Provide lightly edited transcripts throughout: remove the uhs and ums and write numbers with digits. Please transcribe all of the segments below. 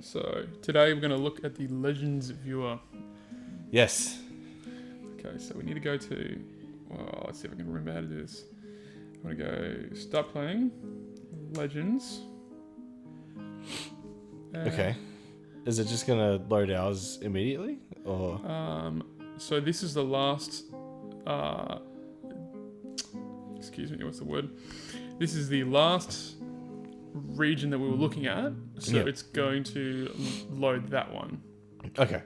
So today we're going to look at the Legends viewer. Yes. Okay, so we need to go to. Well, let's see if I can remember how to do this. I'm going to go start playing Legends. Okay. Is it just gonna load ours immediately, or? So this is the last. Excuse me, what's the word? This is the last region that we were looking at, so Yep. it's going to load that one. Okay.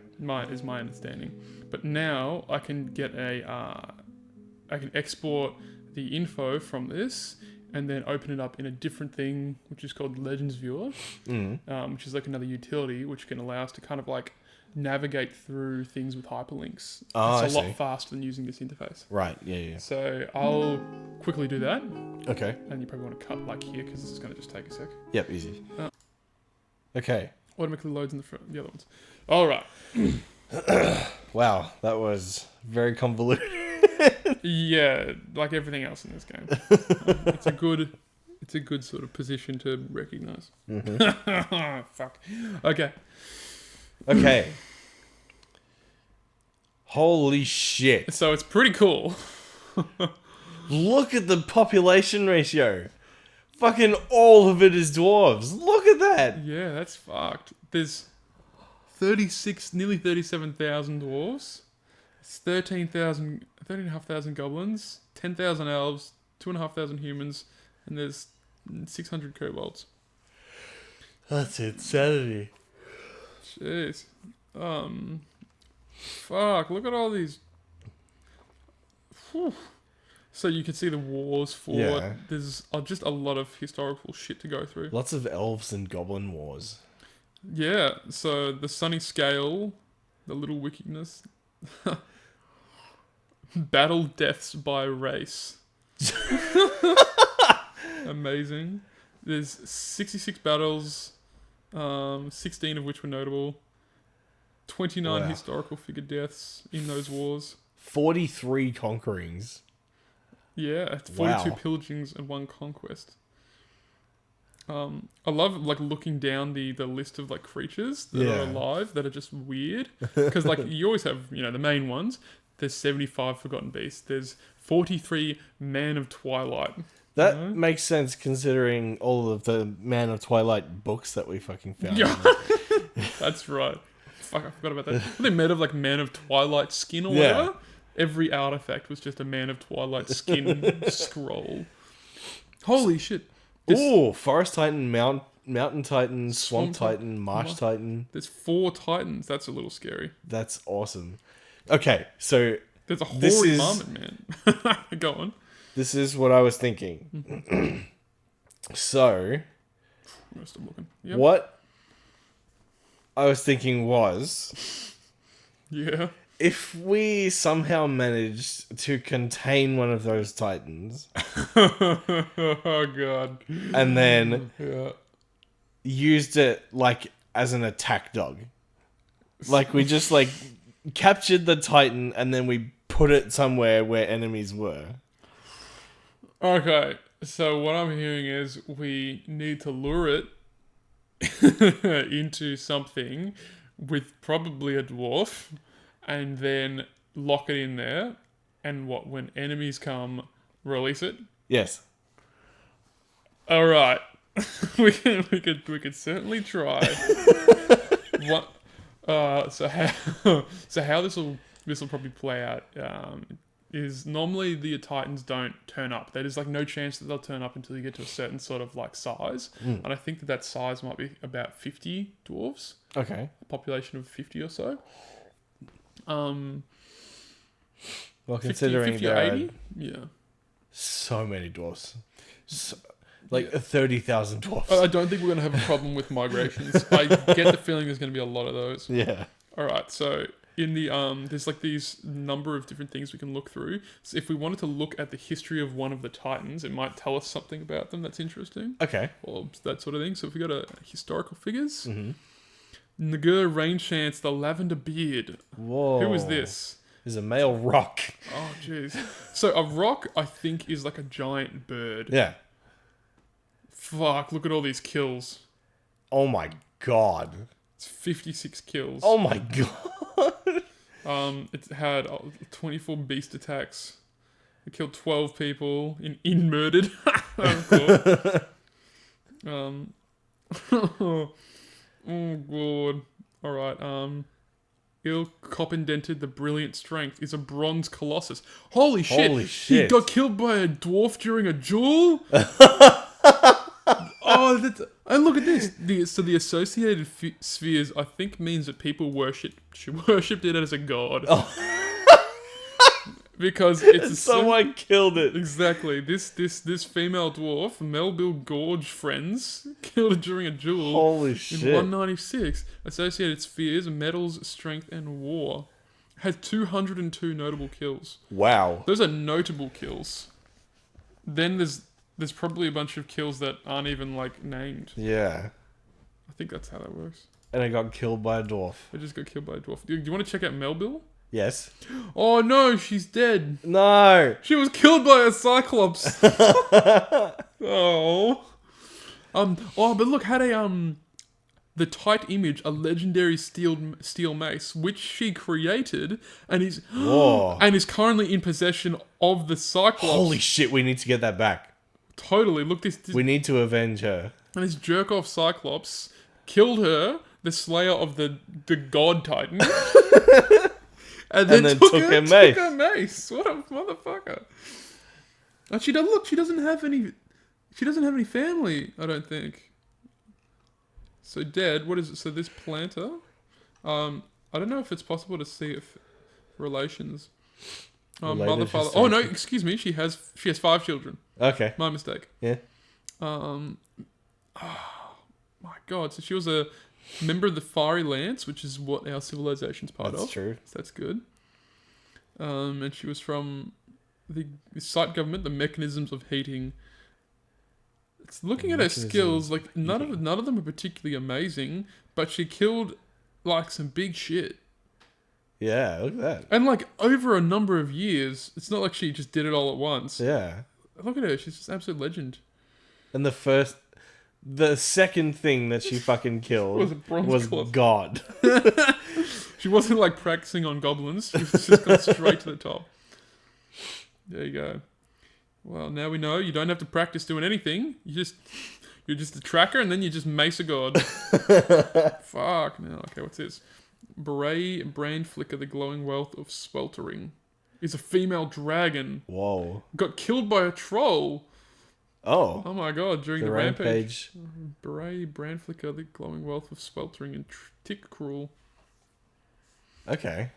Is my understanding. But now I can get I can export the info from this and then open it up in a different thing, which is called Legends Viewer, which is like another utility which can allow us to kind of like navigate through things with hyperlinks. Oh, it's a I lot see. faster than using this interface. Right. Yeah. So I'll quickly do that, Okay. and you probably want to cut like here because this is going to just take a sec. Yep. Easy. Uh, Okay. Automatically loads in the other ones. All right. Wow, that was very convoluted. Yeah, like everything else in this game. It's a good sort of position to recognize. Fuck. Okay. Okay. Holy shit! So it's pretty cool. Look at the population ratio. Fucking all of it is dwarves. Look at that. Yeah, that's fucked. There's nearly 37,000 dwarves. It's 13,500 goblins, 10,000 elves, 2,500 humans, and there's 600 kobolds. That's insanity. Jeez. Fuck, look at all these. Whew. So you can see the wars for Yeah. There's just a lot of historical shit to go through. Lots of elves and goblin wars. Yeah, so the sunny scale, the little wickedness. Battle deaths by race. Amazing. There's 66 battles, 16 of which were notable. 29 Wow. historical figure deaths in those wars. 43 conquerings. Yeah, 42 Wow. pillagings and 1 conquest. I love like looking down the list of like creatures that Yeah. are alive that are just weird, because like you always have the main ones. There's 75 forgotten beasts. There's 43 Man of Twilight. That know? makes sense considering all of the Man of Twilight books that we fucking found. Yeah, that's right. Fuck, I forgot about that. They made of like Man of Twilight skin or Yeah. whatever. Every artifact was just a Man of Twilight skin scroll. Holy shit! Ooh, Forest Titan, Mountain Titan, Swamp Swamp Titan, Marsh Titan. There's 4 titans. That's a little scary. That's awesome. Okay, so There's a This hoary is- marmot, man. Go on. this is what I was thinking. So, I'm gonna stop looking. Yep. what I was thinking was, Yeah. if we somehow managed to contain one of those titans Oh god. and then Yeah. used it like as an attack dog. Like we just like captured the titan and then we put it somewhere where enemies were. Okay. So what I'm hearing is we need to lure it into something with probably a dwarf, and then lock it in there. And when enemies come, release it. Yes. All right. we could certainly try. What? So how this will probably play out is normally the titans don't turn up. There's like no chance that they'll turn up until you get to a certain sort of like size, and I think that size might be about 50 dwarves, Okay. a population of 50 or so. Well, 50 considering or there are 80, yeah. so many dwarfs, like 30,000 dwarfs. I don't think we're gonna have a problem with migrations. I get the feeling there's gonna be a lot of those. Yeah. All right, so in the there's like these number of different things we can look through. So if we wanted to look at the history of one of the titans, it might tell us something about them that's interesting, Okay. or that sort of thing. So if we go to historical figures, Mm-hmm. Nagur Rainchance, the Lavender Beard. Whoa. Who is this? Is a male rock. Oh, jeez. So a rock, I think, is like a giant bird. Yeah. Fuck! Look at all these kills. Oh my god. It's 56 kills. Oh my god. It had 24 beast attacks. It killed 12 people in murdered. Of course. Oh god. Alright, Il Copindented the Brilliant Strength is a bronze colossus. Holy shit! Holy shit. He got killed by a dwarf during a duel? Oh, and look at this. The associated spheres, I think, means that people worshipped it as a god. Oh. Because it's Someone killed it. Exactly. This female dwarf, Melville Gorge friends, killed it during a duel. Holy shit. In 196. Associated spheres, metals, strength, and war. Had 202 notable kills. Wow. Those are notable kills. Then there's probably a bunch of kills that aren't even, like, named. Yeah. I think that's how that works. And I got killed by a dwarf. They just got killed by a dwarf. Do you want to check out Melville? Yes. Oh no, she's dead. No. She was killed by a cyclops. Oh. Oh, but look, had the tight image, a legendary steel mace, which she created, and is Whoa. and is currently in possession of the cyclops. Holy shit, we need to get that back. Totally. Look, this We need to avenge her. and this jerk off cyclops killed her, the slayer of the god titan. And then took her mace. What a motherfucker! And she doesn't look. She doesn't have any. She doesn't have any family. I don't think. So dead. What is it? So this planter. I don't know if it's possible to see if relations. Mother, father. Oh no! Excuse me. She has 5 children. Okay. My mistake. Yeah. Oh my god! So she was a member of the Fiery Lance, which is what our civilization's part of. That's true. So that's good. And she was from the site government, the mechanisms of heating. It's looking at her skills, like none of them are particularly amazing, but she killed like some big shit. Yeah, look at that. And like over a number of years, it's not like she just did it all at once. Yeah. Look at her, she's just an absolute legend. And the second thing that she fucking killed was God. She wasn't like practicing on goblins. She was just gone straight to the top. There you go. Well, now we know you don't have to practice doing anything. You're just a tracker, and then you just mace a god. Fuck. Now, okay, what's this? Beret Brain Flicker, the glowing wealth of sweltering, is a female dragon. Whoa. Got killed by a troll. Oh. Oh my god! During the rampage. Beret Brain Flicker, the glowing wealth of sweltering, and Tick Cruel. Okay.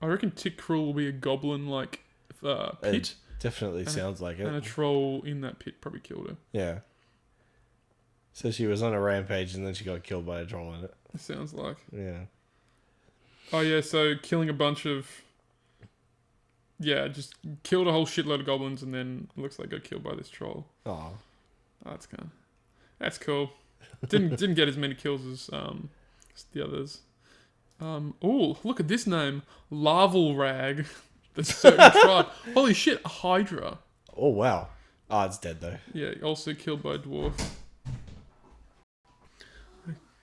I reckon Tick Cruel will be a goblin like pit. It definitely sounds like it. And a troll in that pit probably killed her. Yeah. So she was on a rampage and then she got killed by a troll in it. It sounds like. Yeah. Oh yeah, so killing a bunch of. Yeah, just killed a whole shitload of goblins and then it looks like got killed by this troll. Oh. That's cool. Didn't get as many kills as the others. Oh, look at this name. Larval Rag. The certain tribe. Holy shit, a Hydra. Oh, wow. Oh, it's dead, though. Yeah, also killed by a dwarf.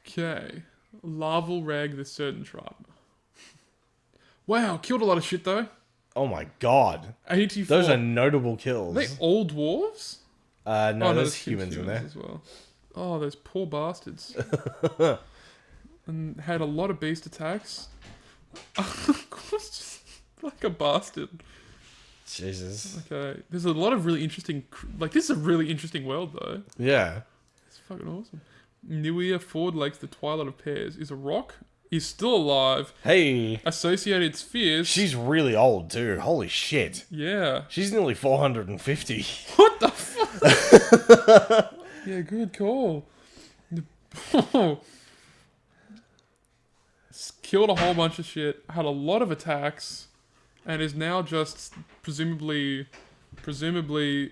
Okay. Larval Rag, the certain tribe. Wow, killed a lot of shit, though. Oh, my God. 84. Those are notable kills. Are they all dwarves? No, there's humans in there. As well. Oh, those poor bastards. And had a lot of beast attacks. Just like a bastard. Jesus. Okay, there's a lot of really interesting. Like this is a really interesting world, though. Yeah. It's fucking awesome. Niwea Ford Lakes, the Twilight of Pears, is a rock. Is still alive. Hey. Associated spheres. She's really old, too. Holy shit. Yeah. She's nearly 450. What the fuck? Yeah, good call. Killed a whole bunch of shit, had a lot of attacks, and is now just presumably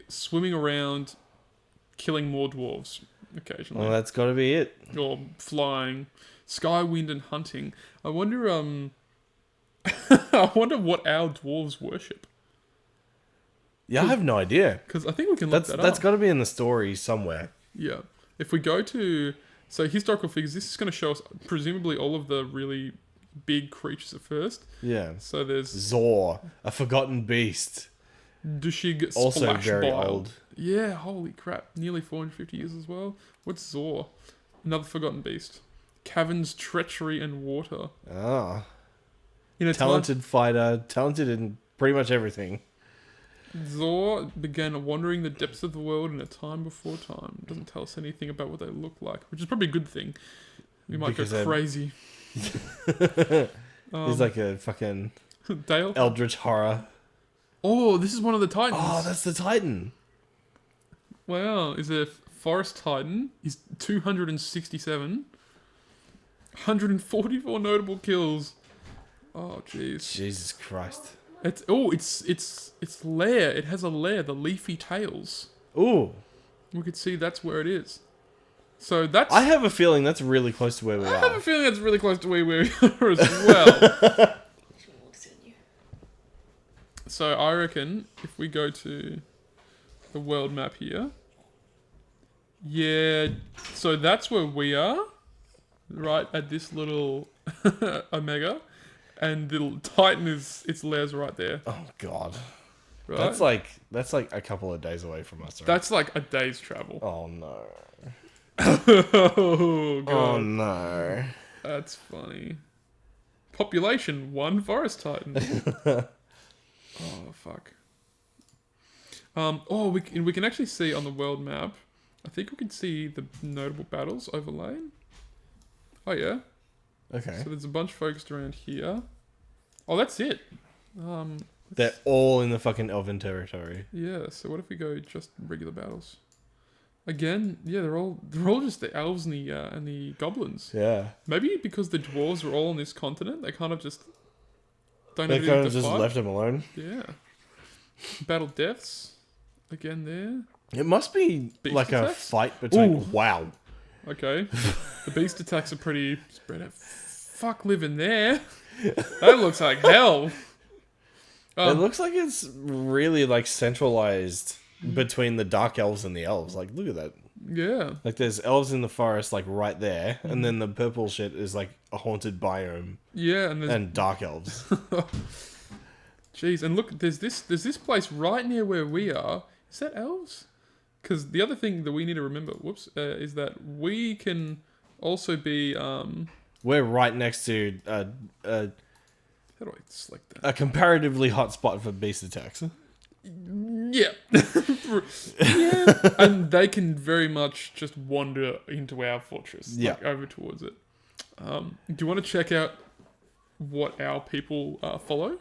swimming around, killing more dwarves occasionally. Well, that's got to be it. Or flying, sky, wind, and hunting. I wonder. I wonder what our dwarves worship. Yeah, I have no idea. Because I think we can look that up. That's got to be in the story somewhere. Yeah. If we go to So historical figures. This is going to show us presumably all of the really big creatures at first. Yeah. So there's Zor, a forgotten beast. Dushig Also Splash very Bile. old. Yeah, holy crap. Nearly 450 years as well. What's Zor? Another forgotten beast. Caverns, Treachery, and Water. Ah. In a Talented fighter, talented in pretty much everything. Zor began wandering the depths of the world in a time before time. Doesn't tell us anything about what they look like, which is probably a good thing. We might Because go crazy. He's like a fucking Dale? eldritch horror. Oh, this is one of the Titans. Oh, that's the Titan. Wow, is a Forest Titan. He's 267. 144 notable kills. Oh, jeez. Jesus Christ. It's lair. It has a lair, the Leafy Tails. Ooh. We could see that's where it is. So that's... I have a feeling that's really close to where we I have are. a feeling that's really close to where we are as well. So I reckon if we go to the world map here, yeah, so that's where we are, right at this little Omega, and the Titan its lair's right there. Oh God. Right? That's like a couple of days away from us. Right? That's like a day's travel. Oh no. Oh god. Oh no. That's funny. Population 1 Forest Titan. Oh fuck. Oh, we can actually see on the world map. I think we can see the notable battles overlaid. Oh yeah. Okay. So there's a bunch focused around here. Oh, that's it. They're all in the fucking Elven territory. Yeah. So what if we go just regular battles? Again, yeah, they're all just the elves and the goblins. Yeah. Maybe because the dwarves are all on this continent, they kind of just don't They have kind anything of to just fight. left them alone. Yeah. Battle deaths. Again there. It must be Beast like a attacks? fight between. Ooh. Wow. Okay. The beast attacks are pretty spread out. Fuck living there. That looks like hell. It looks like it's really like centralized between the dark elves and the elves. Like, look at that. Yeah. Like, there's elves in the forest, like right there, and then the purple shit is like a haunted biome Yeah, and there's and dark elves. jeez, and look, there's this place right near where we are. Is that elves? Because the other thing that we need to remember, is that we can also be We're right next to how do I select that? a comparatively hot spot for beast attacks. Yeah. Yeah. And they can very much just wander into our fortress, like over towards it. Do you want to check out what our people follow?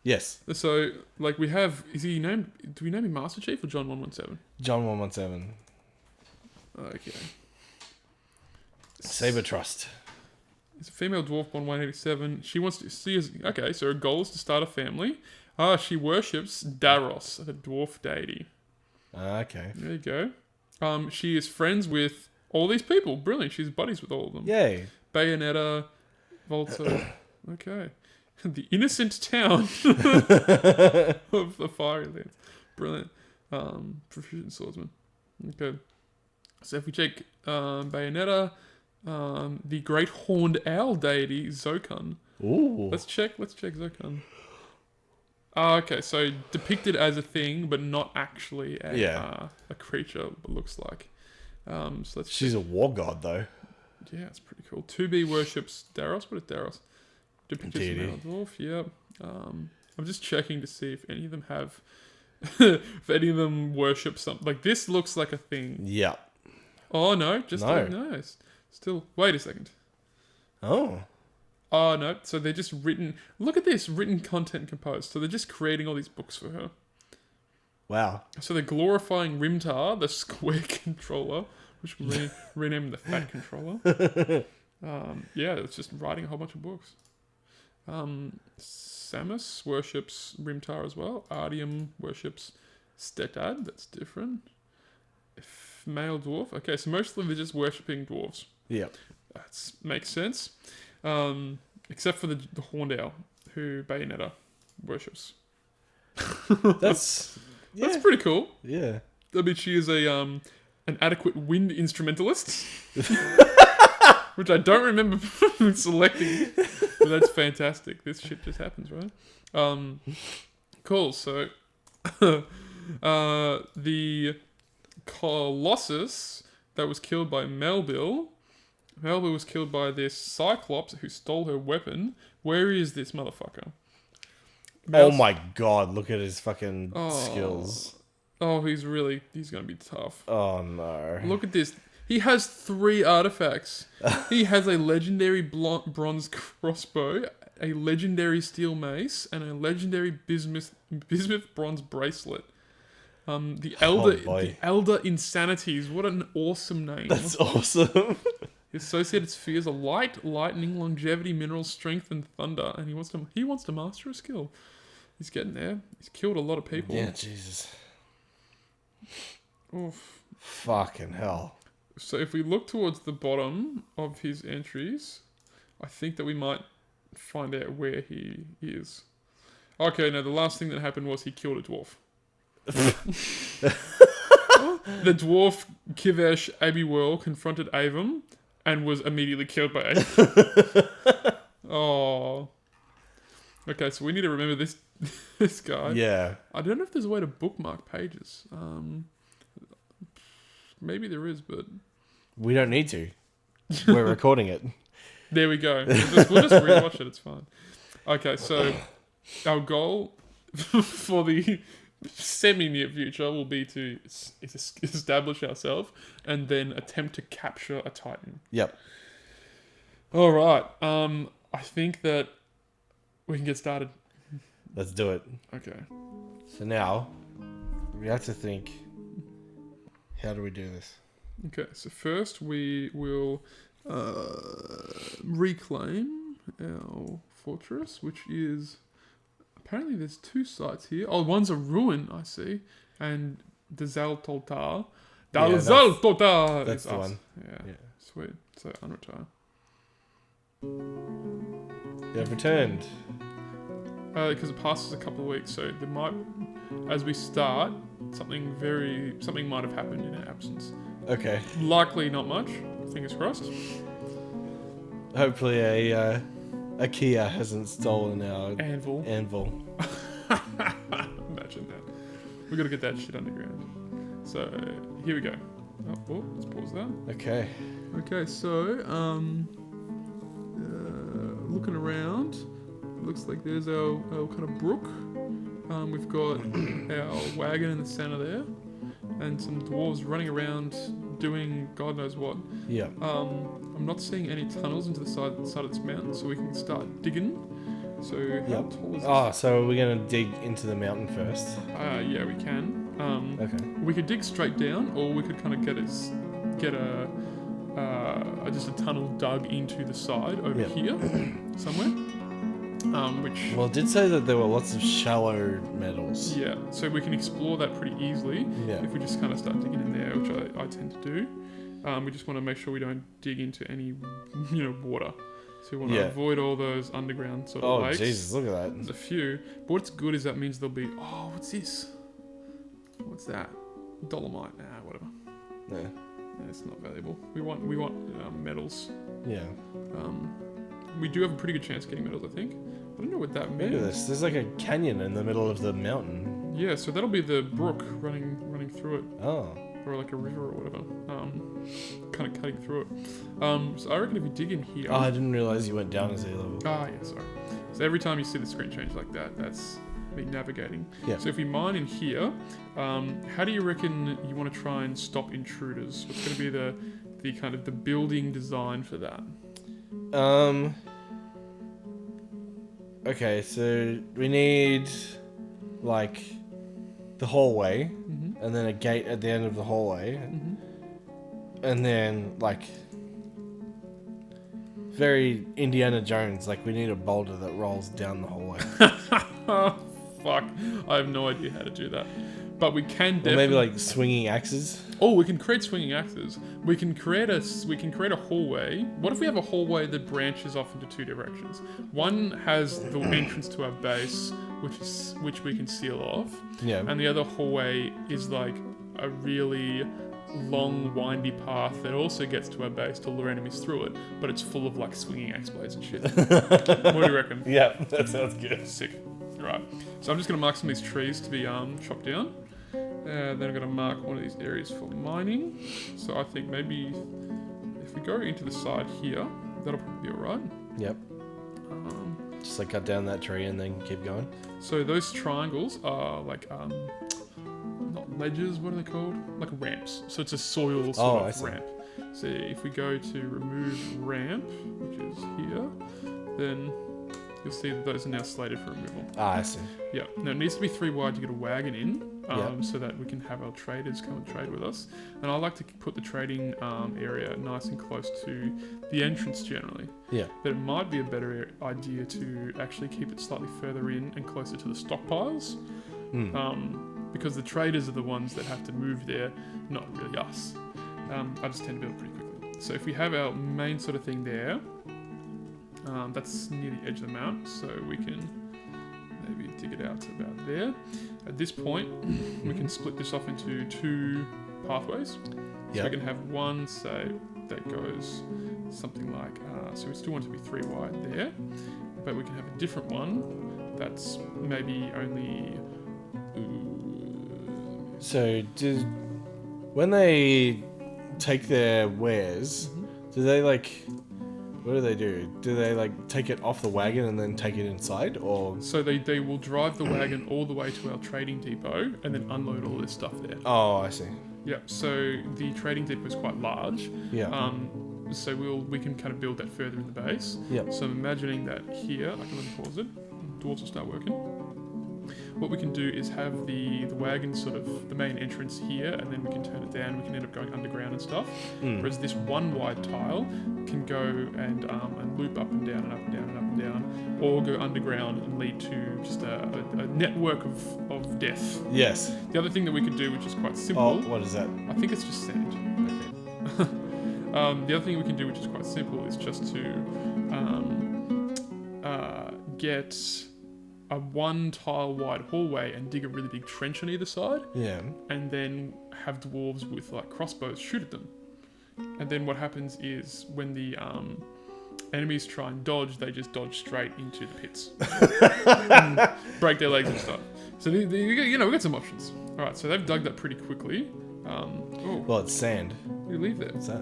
Yes. So, like, we have... Is he named... Do we name him Master Chief or John 117? John 117. Okay. Saber Trust. It's a female dwarf born 187. She wants to see us... Okay, so her goal is to start a family. She worships Daros, the dwarf deity. Okay. There you go. She is friends with all these people. Brilliant. She's buddies with all of them. Yay. Bayonetta, Volta. Okay. The innocent town of the Fiery Lands. Brilliant. Proficient swordsman. Okay. So if we check Bayonetta, the great horned owl deity, Zokun. Ooh. Let's check Zokun. Okay, so depicted as a thing, but not actually a creature, it looks like. So let's She's a war god, though. yeah, it's pretty cool. 2B worships Daros. What is Daros? Depicted as a male dwarf, yep. I'm just checking to see if any of them have... if any of them worship something. Like, this looks like a thing. Yeah. Oh, no. Just No. nice. Still... Wait a second. Oh. Oh, no. So they're just written... Look at this. Written content composed. So they're just creating all these books for her. Wow. So they're glorifying Rimtar, the square controller, which we rename the fat controller. Yeah, it's just writing a whole bunch of books. Samus worships Rimtar as well. Ardium worships Stetad. That's different. Male dwarf. Okay, so mostly they're just worshipping dwarves. Yeah. That makes sense. Except for the horned owl, who Bayonetta worships. That's That's pretty cool. yeah. I mean, she is a an adequate wind instrumentalist, which I don't remember selecting, but that's fantastic. This shit just happens, right? Cool. So, the Colossus that was killed by Melville. Melville was killed by this Cyclops who stole her weapon. Where is this motherfucker? Oh my god, look at his fucking skills. Oh, he's gonna be tough. Oh no. Look at this. He has 3 artifacts. He has a legendary bronze crossbow, a legendary steel mace, and a legendary bismuth bronze bracelet. The Elder Insanities. What an awesome name. That's awesome. His associated spheres are light, lightning, longevity, minerals, strength, and thunder. And he wants to master a skill. He's getting there. He's killed a lot of people. Yeah, Jesus. Oof. Fucking hell. So if we look towards the bottom of his entries, I think that we might find out where he is. Okay, no, the last thing that happened was he killed a dwarf. The dwarf Kivesh Abiwell confronted Avon and was immediately killed by Avon. Oh. Okay, so we need to remember this guy. Yeah. I don't know if there's a way to bookmark pages. Maybe there is, but we don't need to. We're recording it. There we go. We'll just rewatch it. It's fine. Okay, so our goal for the semi-near future will be to establish ourselves and then attempt to capture a Titan. Yep. All right. I think that we can get started. Let's do it. Okay. So now we have to think, how do we do this? Okay, so first we will reclaim our fortress, which is... Apparently there's 2 sites here. Oh, one's a ruin, I see. And Dazaltotar. Dazaltotar! That's the one. Yeah. Sweet. So, unretire. You have returned. Because it passes a couple of weeks, so there might... As we start, something might have happened in our absence. Okay. Likely not much. Fingers crossed. Hopefully a Kia hasn't stolen our Anvil. Imagine that. We gotta get that shit underground. So here we go. Oh, let's pause that. Okay. Okay, so looking around, looks like there's our kind of brook. We've got our wagon in the center there, and some dwarves running around doing God knows what. Yeah. I'm not seeing any tunnels into the side of this mountain, so we can start digging. So how tall is this? Oh, so we're gonna dig into the mountain first. Yeah, we can. Okay. We could dig straight down, or we could kind of get just a tunnel dug into the side over here somewhere. Well, it did say that there were lots of shallow metals. Yeah, so we can explore that pretty easily if we just kind of start digging in there, which I tend to do. We just want to make sure we don't dig into any, water. So we want to avoid all those underground sort of lakes. Oh, Jesus, look at that. There's a few. But what's good is that means there'll be... Oh, what's this? What's that? Dolomite. Nah, whatever. Yeah. Nah, it's not valuable. We want metals. Yeah. We do have a pretty good chance of getting metals, I think. I don't know what that means. Look at this. There's like a canyon in the middle of the mountain. Yeah, so that'll be the brook running through it. Oh. Or like a river or whatever. Kind of cutting through it. So I reckon if you dig in here... Oh, I didn't realise you went down a sea level. Ah, yeah, sorry. So every time you see the screen change like that, that's me navigating. Yeah. So if we mine in here, how do you reckon you want to try and stop intruders? What's going to be the kind of the building design for that? Okay, so we need like the hallway, and then a gate at the end of the hallway, and then like very Indiana Jones, like we need a boulder that rolls down the hallway. Fuck, I have no idea how to do that. But we can definitely... Or maybe like swinging axes. Oh, we can create swinging axes. We can create a hallway. What if we have a hallway that branches off into 2 directions? One has the entrance to our base, which we can seal off. Yeah. And the other hallway is like a really long, windy path that also gets to our base to lure enemies through it, but it's full of like swinging axe blades and shit. What do you reckon? Yeah, that sounds good. Sick. Right. So I'm just going to mark some of these trees to be chopped down. Then I'm going to mark one of these areas for mining. So I think maybe if we go into the side here, that'll probably be alright. Yep. Just like cut down that tree and then keep going. So those triangles are like not ledges. What are they called? Like ramps. So it's a soil sort of ramp. So if we go to remove ramp, which is here, then you'll see that those are now slated for removal. I see. Yeah. Now it needs to be 3 wide to get a wagon in. So that we can have our traders come and trade with us. And I like to put the trading area nice and close to the entrance generally. Yeah. But it might be a better idea to actually keep it slightly further in and closer to the stockpiles. Because the traders are the ones that have to move there, not really us. I just tend to build pretty quickly. So if we have our main sort of thing there, that's near the edge of the mount, so we can maybe dig it out to about there. At this point, we can split this off into 2 pathways. So we can have one, say, that goes something like, so we still want it to be 3 wide there, but we can have a different one that's maybe only... So, when they take their wares, do they like... What do they do? Do they like take it off the wagon and then take it inside, or? So they will drive the wagon all the way to our trading depot and then unload all this stuff there. Oh, I see. Yeah. So the trading depot is quite large. Yeah. So we can kind of build that further in the base. Yeah. So I'm imagining that here, I can let me pause it. Dwarves will start working. What we can do is have the wagon sort of the main entrance here, and then we can turn it down. We can end up going underground and stuff. Whereas this 1 wide tile can go and loop up and down and up and down and up and down, or go underground and lead to just a network of death. Yes. The other thing that we could do, which is quite simple. Oh, what is that? I think it's just sand. Okay. The other thing we can do, which is quite simple, is just to get a 1 tile wide hallway and dig a really big trench on either side. Yeah. And then have dwarves with like crossbows shoot at them. And then what happens is when the enemies try and dodge, they just dodge straight into the pits. And break their legs and stuff. So we got some options. All right, so they've dug that pretty quickly. Well, it's sand. What do you leave there? What's that?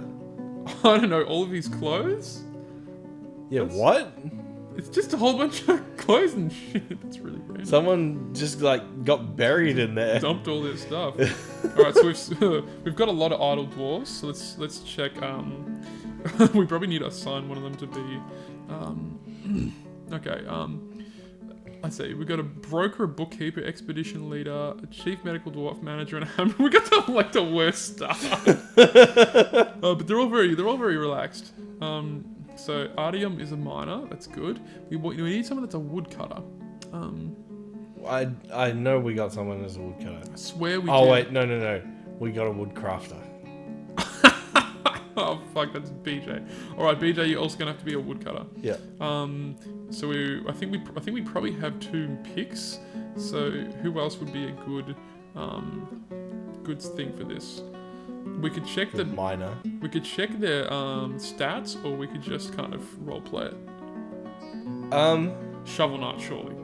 I don't know. All of his clothes. Yeah. What? It's just a whole bunch of clothes and shit. That's really random. Someone just like got buried in there. Dumped all their stuff. All right, so we've got a lot of idle dwarves. So let's check. We probably need to assign one of them to be. Okay. Let's see. We've got a broker, a bookkeeper, expedition leader, a chief medical dwarf manager, and a hammer. We got the worst stuff. But they're all very relaxed. So Artyom is a miner. That's good. We need someone that's a woodcutter. I know we got someone as a woodcutter. I swear we. Oh wait, no. We got a woodcrafter. Oh fuck, that's BJ. All right, BJ, you're also gonna have to be a woodcutter. Yeah. So I think we probably have 2 picks. So who else would be a good thing for this? We could check the miner. We could check their stats, or we could just kind of roleplay it. Shovel Knight, surely.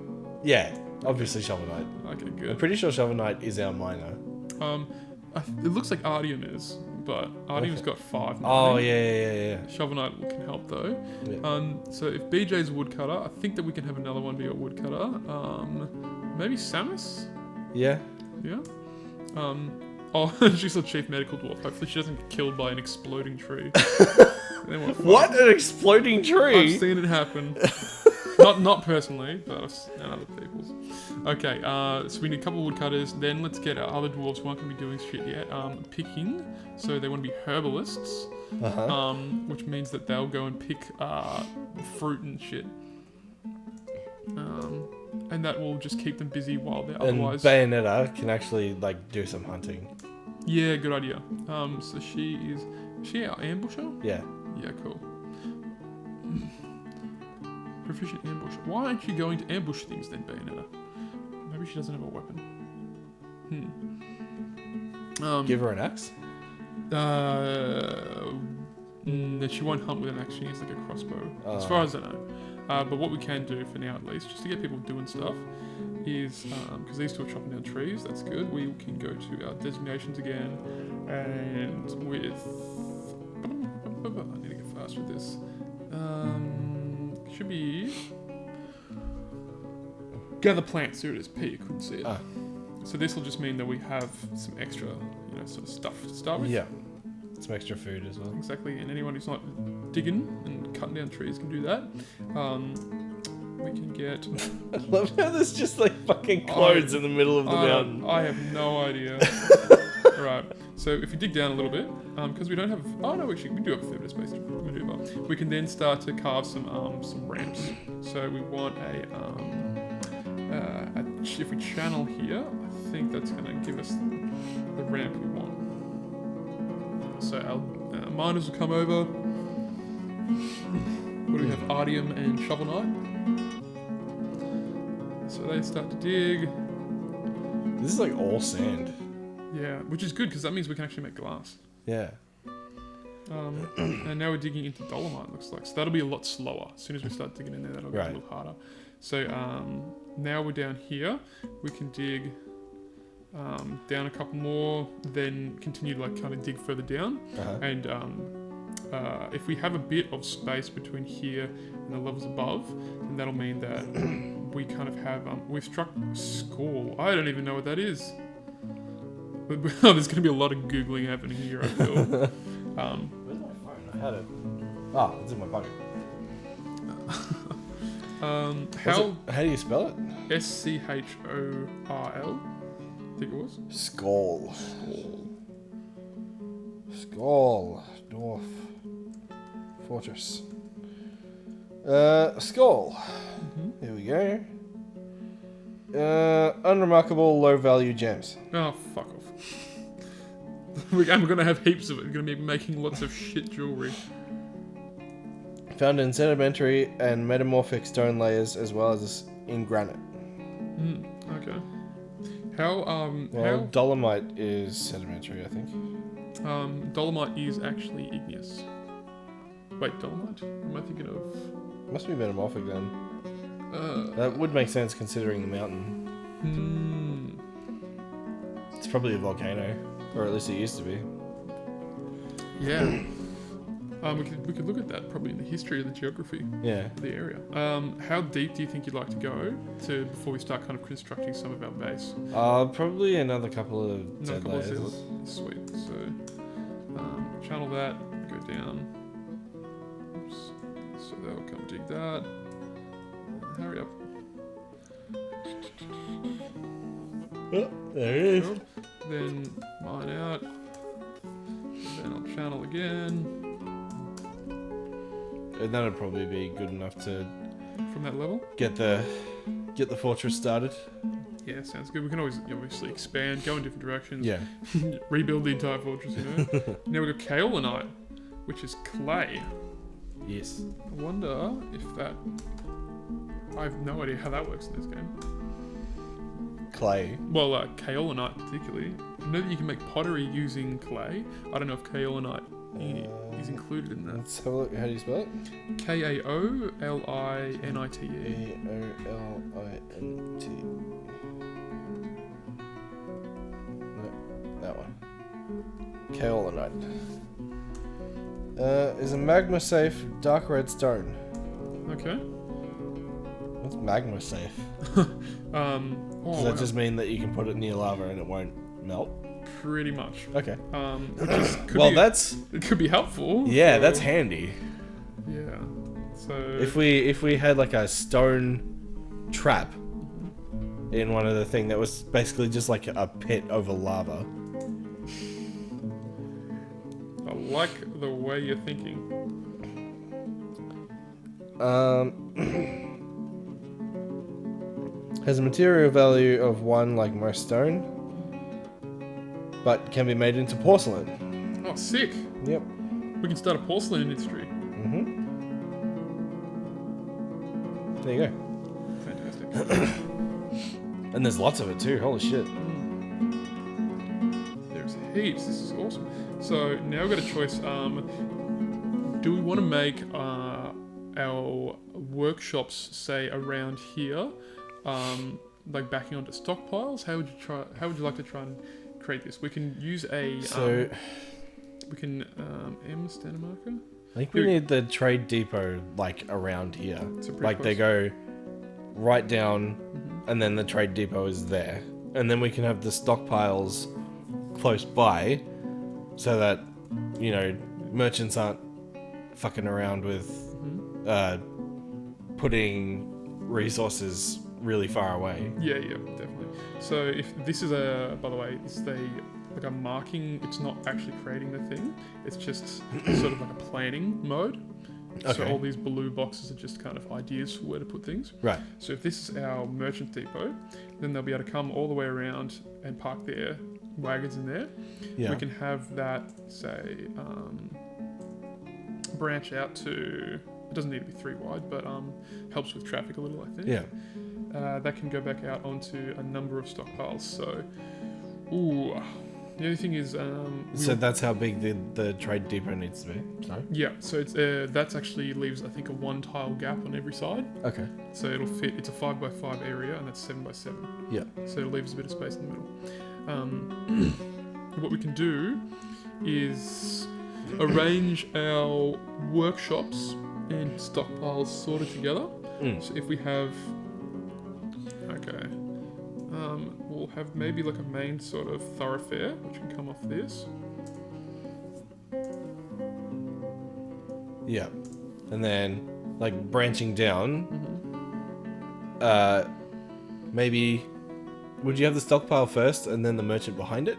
Yeah, obviously Shovel Knight. Okay, good. I'm pretty sure Shovel Knight is our miner. It looks like Artyom is, but Artyom's got 5 now. Oh yeah. Shovel Knight can help though. Yeah. So if BJ's a woodcutter, I think that we can have another one be a woodcutter. Maybe Samus? Yeah. Yeah. She's a chief medical dwarf. Hopefully she doesn't get killed by an exploding tree. What? An exploding tree? I've seen it happen. Not personally, but I've seen other people's. Okay, so we need a couple of woodcutters. Then let's get our other dwarves who aren't going to be doing shit yet. Picking. So they want to be herbalists. Which means that they'll go and pick fruit and shit. And that will just keep them busy while they're otherwise... And Bayonetta can actually, like, do some hunting. Yeah, good idea. So she is she our ambusher? Yeah. Yeah, cool. Proficient ambusher. Why aren't you going to ambush things then, Bayonetta? Maybe she doesn't have a weapon. Give her an axe? She won't hunt with an axe. She needs like a crossbow, as Oh. far as I know. But what we can do for now, at least, just to get people doing stuff, is because these two are chopping down trees. That's good. We can go to our designations again, and with I need to get fast with this. Should be gather plants. Here it is. P. You couldn't see it. Ah. So this will just mean that we have some extra, sort of stuff to start with. Yeah. Some extra food as well. Exactly, and anyone who's not digging and cutting down trees can do that. We can get. I love how there's just like fucking clothes in the middle of the mountain. I have no idea. Alright, so if you dig down a little bit, because we don't have. Oh no, actually, we do have a 3D space maneuver. We can then start to carve some ramps. So we want if we channel here, I think that's going to give us the ramp we want. So our miners will come over. What do we have? Artium and Shovel Knight. So they start to dig. This is like all sand. Yeah, which is good because that means we can actually make glass. Yeah. And now we're digging into dolomite, looks like. So that'll be a lot slower. As soon as we start digging in there, that'll get a little harder. So now we're down here. We can dig down a couple more, then continue to kind of dig further down. And if we have a bit of space between here and the levels above, then that'll mean that we kind of have we've struck Skull. I don't even know what that is. There's going to be a lot of googling happening here, I feel. Where's my phone? I had it. Ah, it's in my pocket. How do you spell it? Schorl? I think it was. Skull. Skull. Dwarf. Fortress. Skull. Here we go. Unremarkable low value gems. Oh, fuck off. We're going to have heaps of it. We're going to be making lots of shit jewelry. Found in sedimentary and metamorphic stone layers as well as in granite. Okay. How dolomite is sedimentary, I think. Dolomite is actually igneous. Wait, dolomite? Am I thinking of? Must be metamorphic then. That would make sense considering the mountain. It's probably a volcano, or at least it used to be. Yeah. We could look at that probably in the history of the geography of the area. How deep do you think you'd like to go before we start kind of constructing some of our base? Probably another couple of layers. Sweet. So channel that, go down. Oops. So they'll come dig that. Hurry up. Oh, there it is. Cool. Then mine out. Then I'll channel again. And that'd probably be good enough to From that level? get the fortress started. Yeah, sounds good. We can always obviously expand, go in different directions. Yeah. Rebuild the entire fortress, Now we've got kaolinite, which is clay. Yes. I wonder if that... I have no idea how that works in this game. Clay. Well, kaolinite particularly. I know that you can make pottery using clay. I don't know if kaolinite is included in that. Let's have a look. How do you spell it? Kaolinite. Aolinite. No, that one. Kaolinite. Is a magma safe dark red stone. Okay. What's magma safe? Does that just mean that you can put it near lava and it won't melt? Pretty much. Okay. It could be helpful. Yeah, that's handy. Yeah. So if we had like a stone trap in one of the thing that was basically just like a pit over lava. I like the way you're thinking. Has a material value of 1 like most stone, but can be made into porcelain. Oh, sick. Yep. We can start a porcelain industry. There you go. Fantastic. And there's lots of it too. Holy shit. There's heaps. This is awesome. So now we've got a choice. Do we want to make our workshops, say, around here, like backing onto stockpiles? How would you like to try and create this? We can use a we can M standard marker. I think we need the trade depot like around here. Like they close. go right down, and then the trade depot is there, and then we can have the stockpiles close by, so that merchants aren't fucking around with putting resources really far away. Yeah, definitely. So if this is by the way, this is like a marking. It's not actually creating the thing. It's just sort of like a planning mode. Okay. So all these blue boxes are just kind of ideas for where to put things. Right. So if this is our merchant depot, then they'll be able to come all the way around and park their wagons in there. Yeah. We can have that, say, branch out to... It doesn't need to be 3 wide, but helps with traffic a little, I think. Yeah. That can go back out onto a number of stockpiles. So, ooh... The only thing is, so that's how big the trade depot needs to be. Sorry. Yeah, so it's that actually leaves, I think, a 1 tile gap on every side. Okay. So it'll fit. It's a 5x5 area, and that's 7x7. Yeah. So it leaves a bit of space in the middle. What we can do is arrange our workshops and stockpiles sorted together. So if we have, we'll have maybe like a main sort of thoroughfare, which can come off this. Yeah. And then, like, branching down, maybe... Would you have the stockpile first and then the merchant behind it?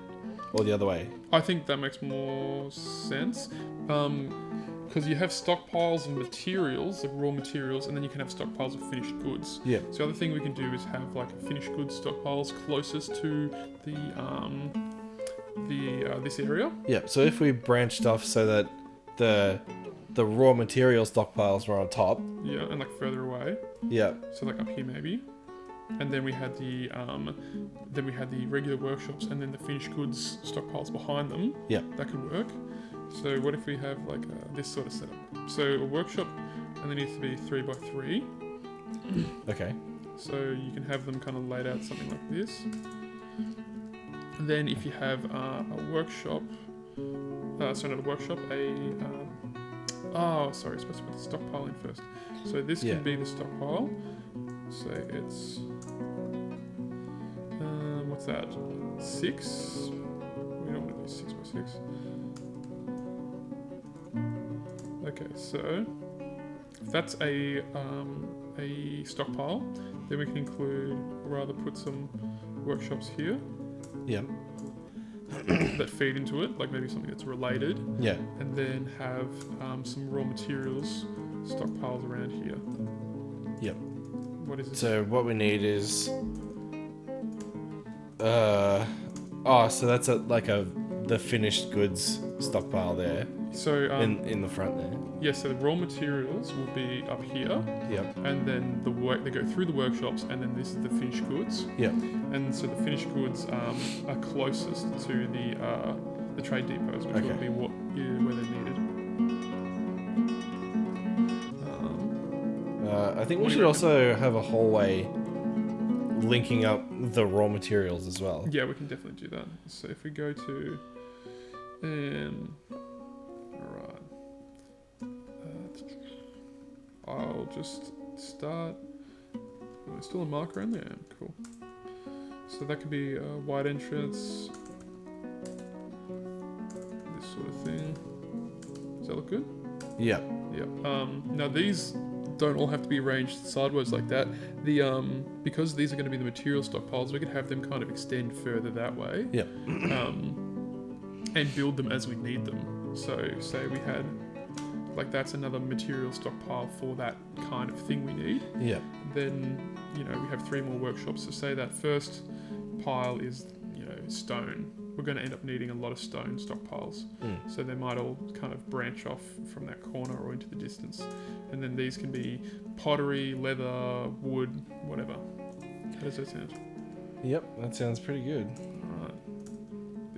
Or the other way? I think that makes more sense. Because you have stockpiles of materials, like raw materials, and then you can have stockpiles of finished goods. Yeah. So the other thing we can do is have like finished goods stockpiles closest to the this area. Yeah, so if we branched off so that the raw material stockpiles were on top. Yeah, and like further away. Yeah. So like up here maybe. And then we had the regular workshops and then the finished goods stockpiles behind them. Yeah. That could work. So what if we have like this sort of setup? So a workshop, and there needs to be 3x3. Okay. So you can have them kind of laid out something like this. And then if you have a workshop, sorry, not a workshop, sorry, supposed to put the stockpile in first. So this can be the stockpile. So it's, what's that? 6? We don't want to do 6x6. Okay, so if that's a stockpile, then we can include, or rather put some workshops here. Yeah. That feed into it, like maybe something that's related. Yeah. And then have some raw materials stockpiles around here. Yep. What is it? So what we need is, so that's the finished goods stockpile there. So in the front there. Yeah, so the raw materials will be up here. Yep. And then they go through the workshops, and then this is the finished goods. Yep. And so the finished goods are closest to the trade depots, which will be where they're needed. I think we should also have a hallway linking up the raw materials as well. Yeah, we can definitely do that. So if we go to, alright, I'll just start. Oh, there's still a marker in there. Cool. So that could be a wide entrance. This sort of thing. Does that look good? Yeah. Yeah. Now these don't all have to be arranged sideways like that. Because these are going to be the material stockpiles, we could have them kind of extend further that way. Yeah. And build them as we need them. So say we had, like that's another material stockpile for that kind of thing we need. Yeah. Then, we have 3 more workshops. So say that first pile is, stone. We're going to end up needing a lot of stone stockpiles. So they might all kind of branch off from that corner or into the distance. And then these can be pottery, leather, wood, whatever. How does that sound? Yep, that sounds pretty good. Alright.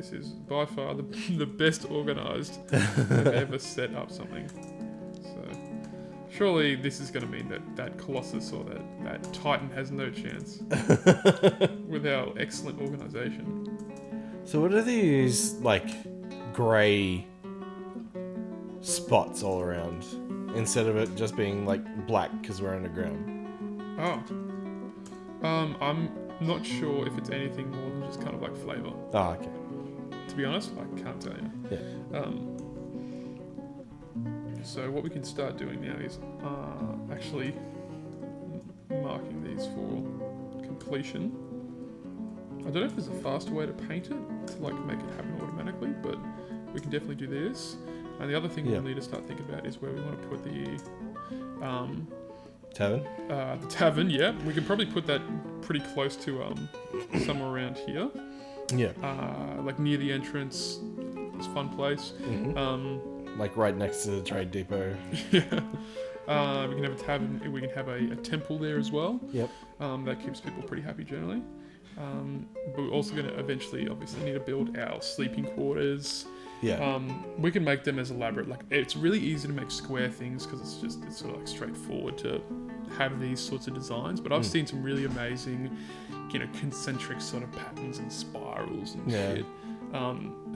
this is by far the best organised I've ever set up something. So surely this is going to mean that Colossus or that Titan has no chance with our excellent organisation. So what are these like grey spots all around instead of it just being like black because we're underground? Oh. I'm not sure if it's anything more than just kind of like flavour. Oh, okay. To be honest, I can't tell you. Yeah. So what we can start doing now is actually marking these for completion. I don't know if there's a faster way to paint it to like make it happen automatically, but we can definitely do this. And the other thing we'll need to start thinking about is where we want to put the tavern. The tavern, yeah. We could probably put that pretty close to somewhere around here. Yeah. Like near the entrance. It's a fun place. Mm-hmm. Like right next to the trade depot. Yeah. We can have a tavern. We can have a temple there as well. Yep. That keeps people pretty happy generally. But we're also going to eventually, obviously, need to build our sleeping quarters. Yeah. We can make them as elaborate. Like it's really easy to make square things because it's sort of like straightforward to have these sorts of designs. But I've seen some really amazing, concentric sort of patterns and spirals and shit.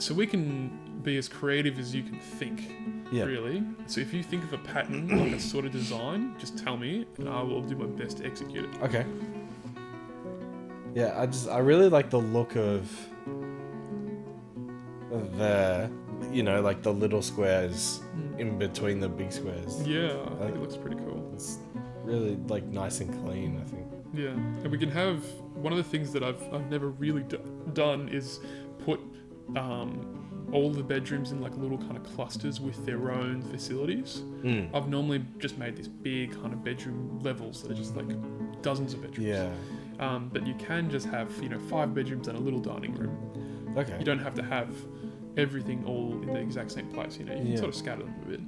So we can be as creative as you can think. Yeah. Really. So if you think of a pattern, like a sort of design, just tell me and I will do my best to execute it. Okay. Yeah, I really like the look of the, like the little squares in between the big squares. Yeah, I think it looks pretty cool. It's really like nice and clean, I think. Yeah, and we can have, one of the things that I've never really done is put all the bedrooms in like little kind of clusters with their own facilities. I've normally just made these big kind of bedroom levels that are just like dozens of bedrooms. Yeah. But you can just have, 5 bedrooms and a little dining room. Okay. You don't have to have everything all in the exact same place, you can sort of scatter them a bit.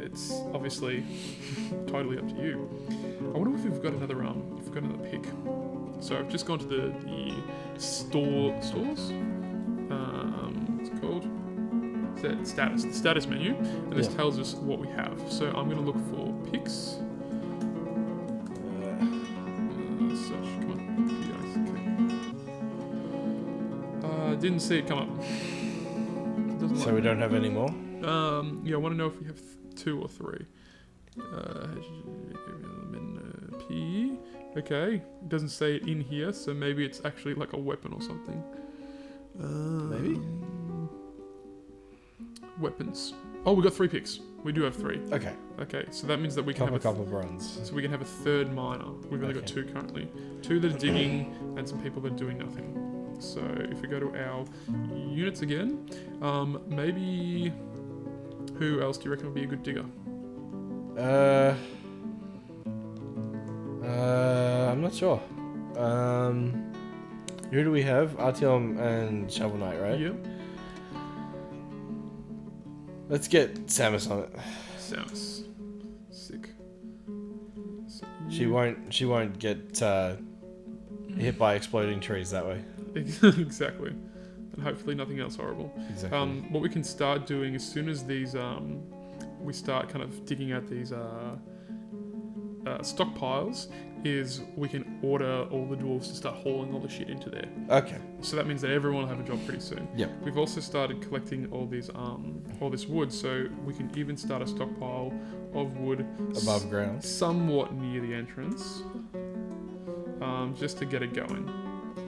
It's obviously totally up to you. I wonder if we've got another pick. So I've just gone to the stores. What's it called? It's the status menu, and this tells us what we have. So I'm going to look for picks. Search, come on. Didn't see it come up. So we don't have any more? I want to know if we have 2 or 3. P. Okay, it doesn't say it in here, so maybe it's actually like a weapon or something. Maybe? Weapons. Oh, we got 3 picks. We do have 3. Okay, so that means that we can have a couple of bronze. So we can have a third miner. We've only got 2 currently. 2 that are digging and some people that are doing nothing. So if we go to our units again, maybe who else do you reckon would be a good digger? I'm not sure. Who do we have? Artyom and Shovel Knight, right? Yeah. Let's get Samus on it. Samus. Sick. So she won't get hit by exploding trees that way. Exactly. And hopefully nothing else horrible. Exactly. What we can start doing as soon as these we start kind of digging out these stockpiles is we can order all the dwarves to start hauling all the shit into there. Okay. So that means that everyone will have a job pretty soon. Yep. We've also started collecting all these all this wood, so we can even start a stockpile of wood above ground, somewhat near the entrance, just to get it going.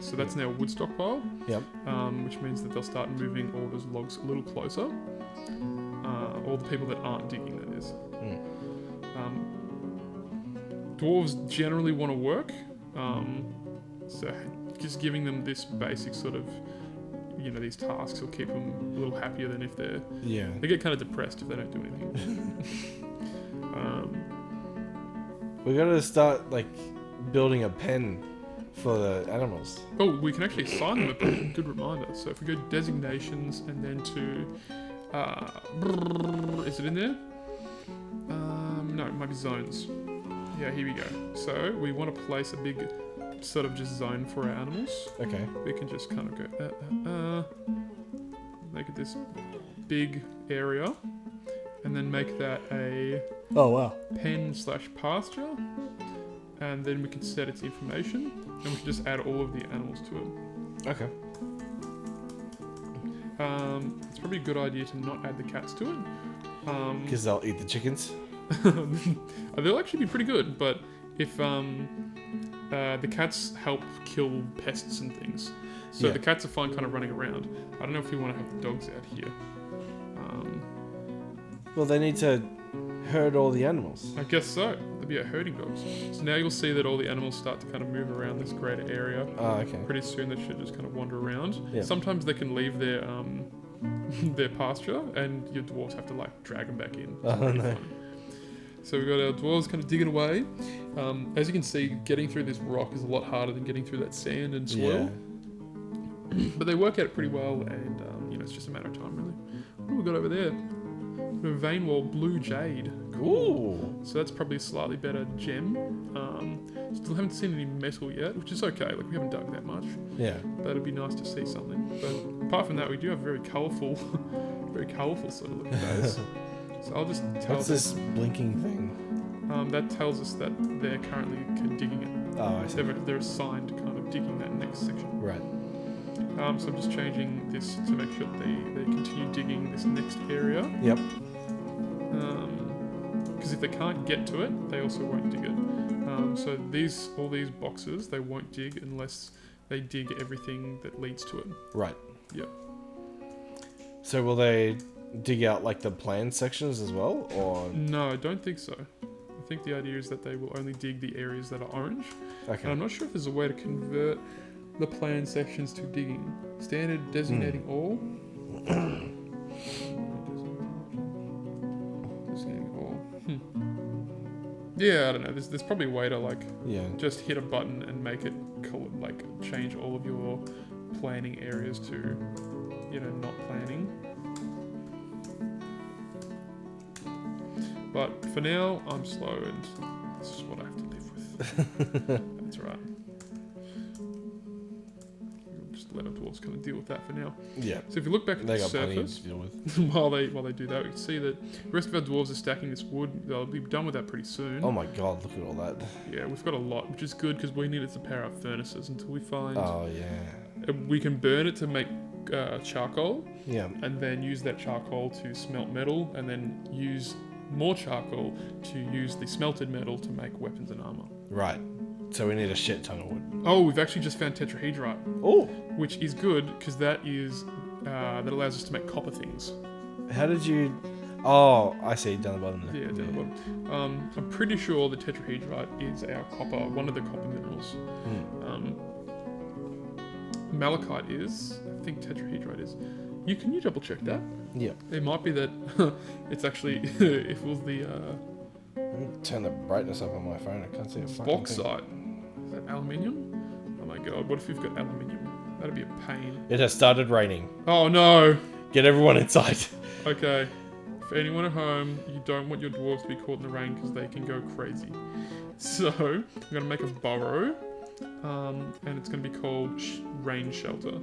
So that's now a wood stockpile. Yep. Which means that they'll start moving all those logs a little closer. All the people that aren't digging, that is. Dwarves generally want to work, so just giving them this basic sort of, these tasks will keep them a little happier than if they get kind of depressed if they don't do anything. We gotta start like building a pen for the animals. Oh, we can actually assign them a pen. Good reminder. So if we go to designations and then to, is it in there? No, it might be zones. Yeah, here we go. So we want to place a big sort of just zone for our animals. Okay. We can just kind of go, make it this big area, and then make that a Oh wow. pen/pasture, and then we can set its information, and we can just add all of the animals to it. Okay. It's probably a good idea to not add the cats to it. Because they'll eat the chickens. They'll actually be pretty good, but if the cats help kill pests and things, so Yeah. the cats are fine kind of running around. I don't know if we want to have the dogs out here. Well, they need to herd all the animals. I guess so. They'll be out herding dogs. So now you'll see that all the animals start to kind of move around this greater area. Oh, okay. Pretty soon they should just kind of wander around. Yeah. Sometimes they can leave their their pasture, and your dwarves have to like drag them back in. It's Oh, pretty no. fun. So we've got our dwarves kind of digging away. As you can see, getting through this rock is a lot harder than getting through that sand and soil. But they work at it pretty well, and it's just a matter of time, really. What have we got over there? A vein wall, blue jade. Ooh. So that's probably a slightly better gem. Still haven't seen any metal yet, which is okay. Like we haven't dug that much. Yeah. But it'd be nice to see something. But apart from that, we do have very colourful, very colourful sort of looking guys. So I'll just tell. What's this blinking thing? That tells us that they're currently digging it. Oh, I see. They're assigned to kind of digging that next section. Right. So I'm just changing this to make sure that they continue digging this next area. Yep. Because if they can't get to it, they also won't dig it. So all these boxes, they won't dig unless they dig everything that leads to it. Right. Yep. So will they dig out like the plan sections as well, or? No, I don't think so. I think the idea is that they will only dig the areas that are orange. Okay. And I'm not sure if there's a way to convert the plan sections to digging. Standard designating all. Designating all. Yeah, I don't know. There's probably a way to like just hit a button and make it like change all of your planning areas to, not planning. But for now, I'm slow, and this is what I have to live with. That's right. We'll just let our dwarves kind of deal with that for now. Yeah. So if you look back at They the got plenty surface, to deal with. while they do that, we can see that the rest of our dwarves are stacking this wood. They'll be done with that pretty soon. Oh my god! Look at all that. Yeah, we've got a lot, which is good because we need it to power up furnaces until we find. Oh yeah. We can burn it to make charcoal, Yeah. and then use that charcoal to smelt metal, and then use more charcoal to use the smelted metal to make weapons and armor. Right. So we need a shit ton of wood. Oh, we've actually just found tetrahedrite, Oh. which is good because that allows us to make copper things. How did you? Oh, I see. Down the bottom there. Yeah, down the bottom. I'm pretty sure the tetrahedrite is our copper, one of the copper minerals. Malachite is. I think tetrahedrite is. Can you double check that? Yeah. It might be that it's actually if it was the Let me turn the brightness up on my phone. I can't see a fucking thing. bauxite. Is that aluminium? Oh my god! What if we've got aluminium? That'd be a pain. It has started raining. Oh no! Get everyone inside. Okay. For anyone at home, you don't want your dwarves to be caught in the rain because they can go crazy. So I'm gonna make a burrow, and it's gonna be called rain shelter.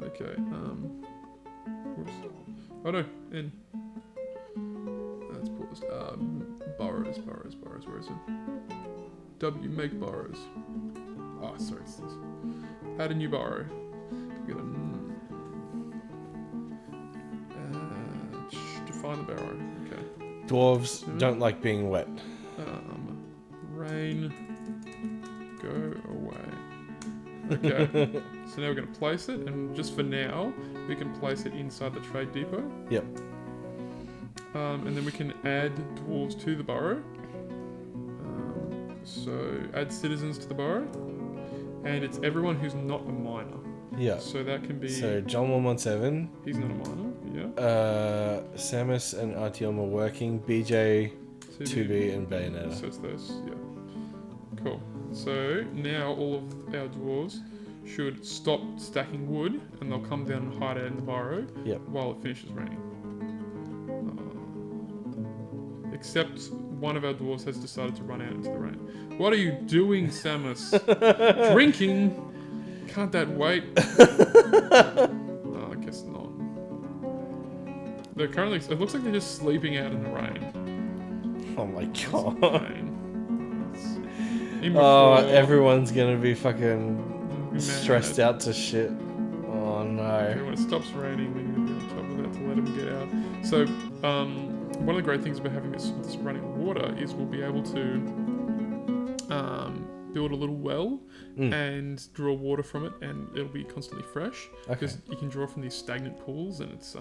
Okay. Whoops. Oh no. In. Let's pull this. Burrows. Where is it? W. Make burrows. Oh, sorry. It's this. Add a new burrow. We're gonna define the burrow. Okay. Dwarves don't like being wet. Rain. Go away. Okay. So now we're going to place it, and just for now, we can place it inside the trade depot. Yep. And then we can add dwarves to the burrow. So add citizens to the burrow, and it's everyone who's not a miner. Yeah. So that can be. So John 117. He's not a miner. Yeah. Samus and Artyom are working. BJ, 2B, and Bayonetta. So it's those. Yeah. Cool. So now all of our dwarves should stop stacking wood, and they'll come down and hide out in the burrow. Yep. While it finishes raining. Except one of our dwarves has decided to run out into the rain. What are you doing, Samus? Drinking? Can't that wait? No, I guess not. They're currently... It looks like they're just sleeping out in the rain. Oh my That's god. fine. Oh, everyone's gonna be fucking Mad. stressed out to shit. Oh Okay, no. when it stops raining, we need to be on top of that to let him get out. So, one of the great things about having this running water is we'll be able to build a little well and draw water from it, and it'll be constantly fresh. Because you can draw from these stagnant pools, and it's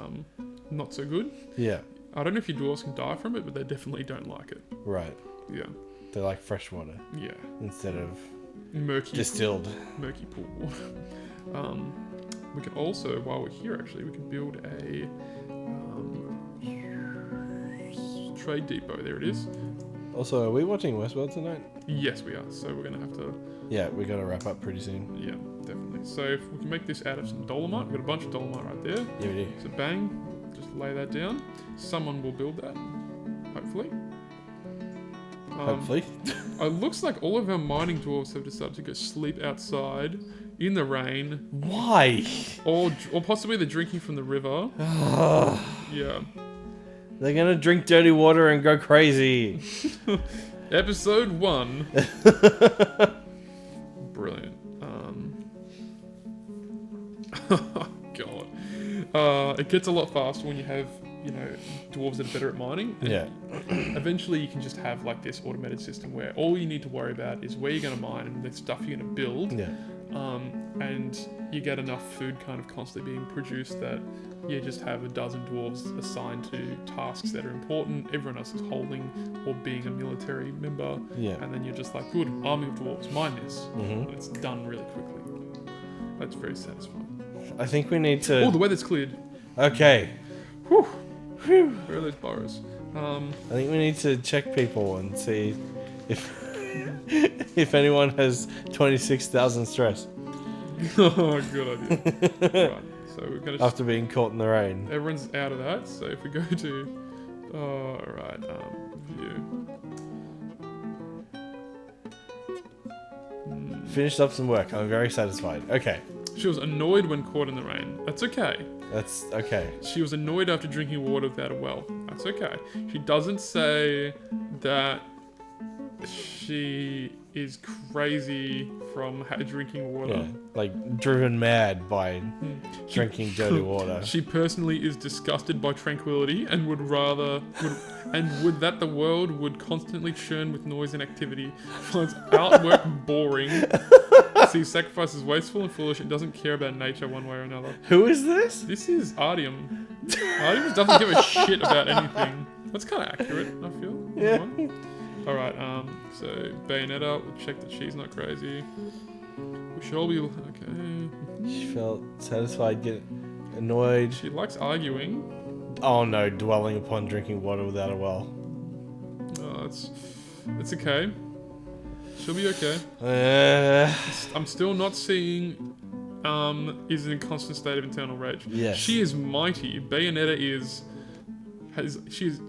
not so good. Yeah. I don't know if your dwarves can die from it, but they definitely don't like it. Right. Yeah. They like fresh water Yeah. instead of Murky. distilled. Murky pool water. We can also, while we're here actually, we can build a trade depot. There it is. Also, are we watching Westworld tonight? Yes, we are. So we're going to have to... Yeah, we gotta wrap up pretty soon. Yeah, definitely. So if we can make this out of some dolomite. We've got a bunch of dolomite right there. Yeah, we do. So bang, just lay that down. Someone will build that, hopefully. Hopefully. It looks like all of our mining dwarves have decided to go sleep outside in the rain. Why? Or possibly they're drinking from the river. Yeah. They're gonna drink dirty water and go crazy. Episode 1. Brilliant. God. It gets a lot faster when you have, dwarves that are better at mining. And Yeah. eventually you can just have like this automated system where all you need to worry about is where you're going to mine and the stuff you're going to build. Yeah. And you get enough food kind of constantly being produced that you just have a dozen dwarves assigned to tasks that are important. Everyone else is holding or being a military member. Yeah. And then you're just like, good, army of dwarves, mine this. Mhm. And it's done really quickly. That's very satisfying. I think we need to. Oh, the weather's cleared. Okay. Whew. Where are those burrows? I think we need to check people and see if if anyone has 26,000 stress Oh, good idea. Right, so we're gonna. after being caught in the rain. Everyone's out of that. So if we go to, view. Finished up some work. I'm very satisfied. Okay. She was annoyed when caught in the rain. That's okay. That's okay. She was annoyed after drinking water without a well. That's okay. She doesn't say that she is crazy from drinking water. Yeah. Like driven mad by drinking dirty water. She personally is disgusted by tranquility and would that the world would constantly churn with noise and activity. Finds outwork boring. Sees sacrifice as wasteful and foolish and doesn't care about nature one way or another. Who is this? This is Artyom. Artyom doesn't give a shit about anything. That's kind of accurate, I feel. Yeah. Alright, so Bayonetta, we'll check that she's not crazy. We should all be okay. She felt satisfied, getting annoyed. She likes arguing. Oh no, dwelling upon drinking water without a well. Oh, it's okay. She'll be okay. I'm still not seeing is in a constant state of internal rage. Yes. She is mighty. Bayonetta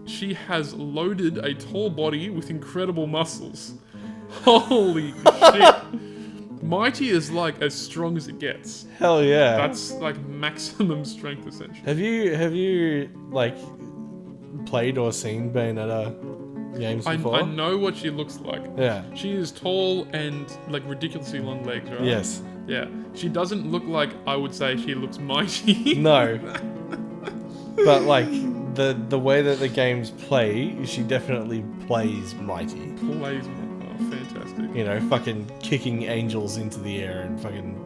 she has loaded a tall body with incredible muscles. Holy shit. Mighty is like as strong as it gets. Hell yeah. That's like maximum strength essentially. Have you like played or seen Bayonetta games before? I know what she looks like. Yeah. She is tall and like ridiculously long legs, right? Yes. Yeah. She doesn't look like I would say she looks mighty. No. But like the way that the games play, she definitely plays mighty. Plays. Oh, fantastic. You know, fucking kicking angels into the air and fucking.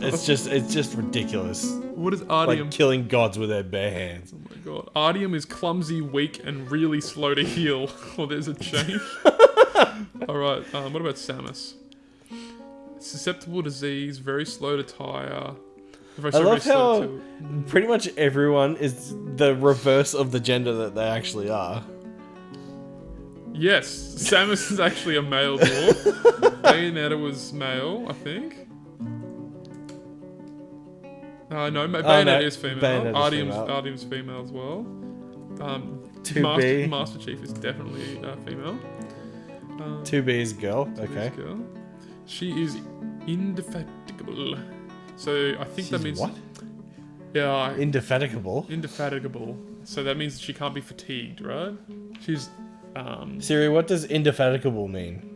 It's just ridiculous. What is Artyom? Like killing gods with their bare hands. Oh my god. Artyom is clumsy, weak, and really slow to heal. Oh, there's a change. Alright, what about Samus? Susceptible to disease, very slow to tire. I love how pretty much everyone is the reverse of the gender that they actually are. Yes, Samus is actually a male dwarf. Bayonetta was male, I think. No, Bayonetta is female. Bayonetta's female. Artyom's female as well. 2B. Master Chief is definitely female. 2B is girl. 2B is Okay. girl. She is indefatigable. So I think that She's means what? Yeah, Indefatigable. indefatigable. So that means she can't be fatigued, right? She's Siri, what does indefatigable mean?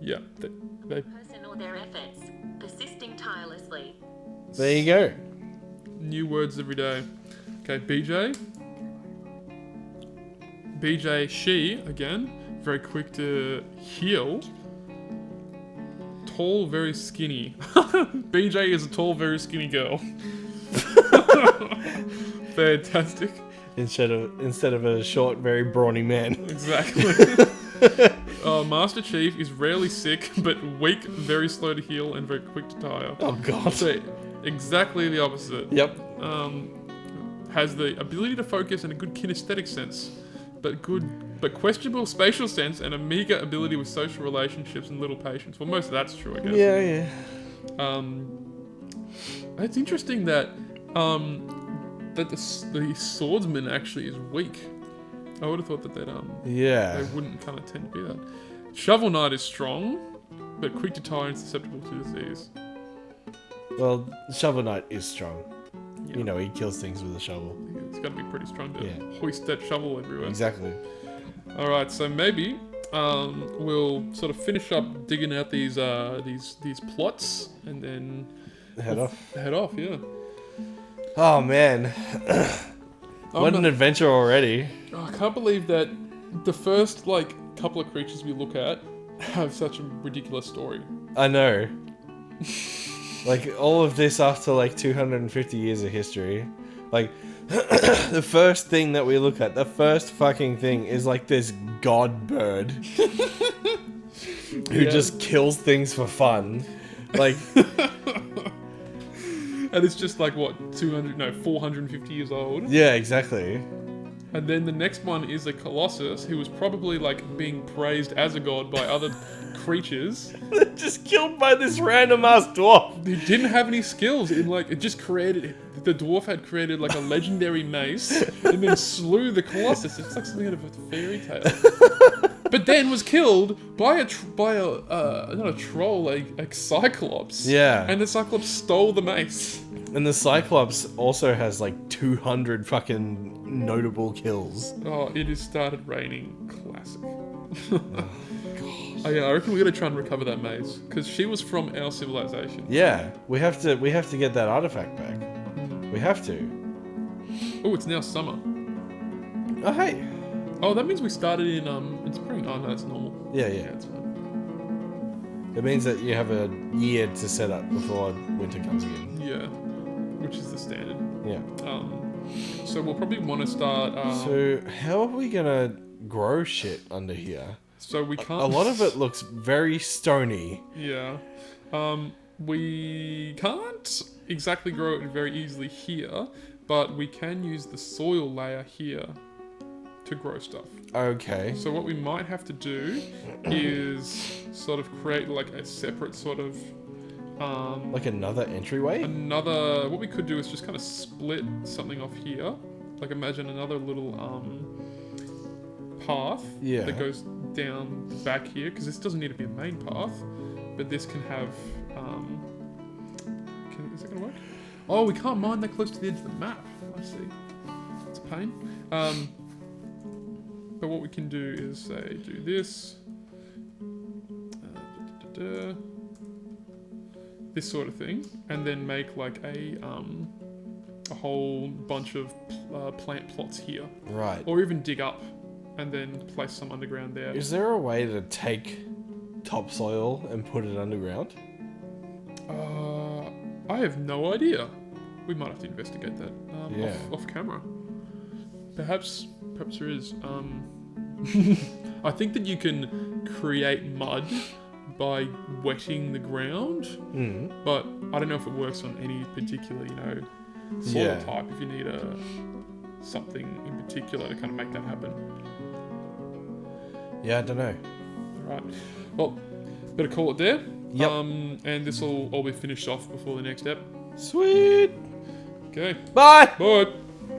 yeah. They Person or their efforts, persisting tirelessly. There you go. new words every day. Okay, BJ. BJ, she again, very quick to heal. Tall, very skinny. BJ is a tall, very skinny girl. Fantastic. Instead of a short, very brawny man. Exactly. Master Chief is rarely sick, but weak, very slow to heal, and very quick to tire. Oh god. So, exactly the opposite. Yep. Has the ability to focus and a good kinesthetic sense, but questionable spatial sense and a meager ability with social relationships and little patience. Well, most of that's true, I guess. Yeah. It's interesting that that the swordsman actually is weak. I would have thought that Yeah. they wouldn't kind of tend to be that. Shovel Knight is strong, but quick to tire and susceptible to disease. Well, Shovel Knight is strong. Yeah. You know, he kills things with a shovel. It's got to be pretty strong to Yeah. hoist that shovel everywhere. Exactly. All right, so maybe we'll sort of finish up digging out these plots and then Head off. head off. Yeah. Oh man. What an adventure already. I can't believe that the first couple of creatures we look at have such a ridiculous story. I know. Like, all of this after 250 years of history. Like, the first thing that we look at, the first fucking thing is this god bird who just kills things for fun. And it's just 450 years old. Yeah, exactly. And then the next one is a colossus who was probably being praised as a god by other creatures. Just killed by this random ass dwarf. He didn't have any skills in it just created, the dwarf had created a legendary mace and then slew the colossus. It's like something out of a fairy tale. But then was killed by not a troll, a cyclops. Yeah. And the cyclops stole the mace. And the Cyclops also has 200 fucking notable kills. Oh, it has started raining. Classic. Oh yeah, I reckon we're gonna try and recover that maze because she was from our civilization. Yeah, we have to get that artifact back. We have to. Oh, it's now summer. Oh hey. Oh, that means we started in spring. Oh no, that's normal. Yeah. It's fine. It means that you have a year to set up before winter comes again. Yeah, which is the standard. Yeah. So we'll probably want to start. So how are we gonna grow shit under here? So we can't. A lot of it looks very stony. Yeah. We can't exactly grow it very easily here, but we can use the soil layer here to grow stuff. Okay. So what we might have to do is sort of create a separate sort of Another entryway? what we could do is just kind of split something off here. Imagine another little path that goes down back here, because this doesn't need to be a main path, but this can have is it gonna work? Oh, we can't mine that close to the edge of the map. I see. It's a pain. But what we can do is say do this, this sort of thing, and then make a whole bunch of plant plots here. Right. Or even dig up and then place some underground there. Is there a way to take topsoil and put it underground? I have no idea. We might have to investigate that off camera. Perhaps there is. I think that you can create mud by wetting the ground, but I don't know if it works on any particular, soil type. If you need something in particular to kind of make that happen. Yeah, I don't know. Right. Well, better call it there. Yep. And this will all be finished off before the next ep. Sweet. Okay. Bye. Bye.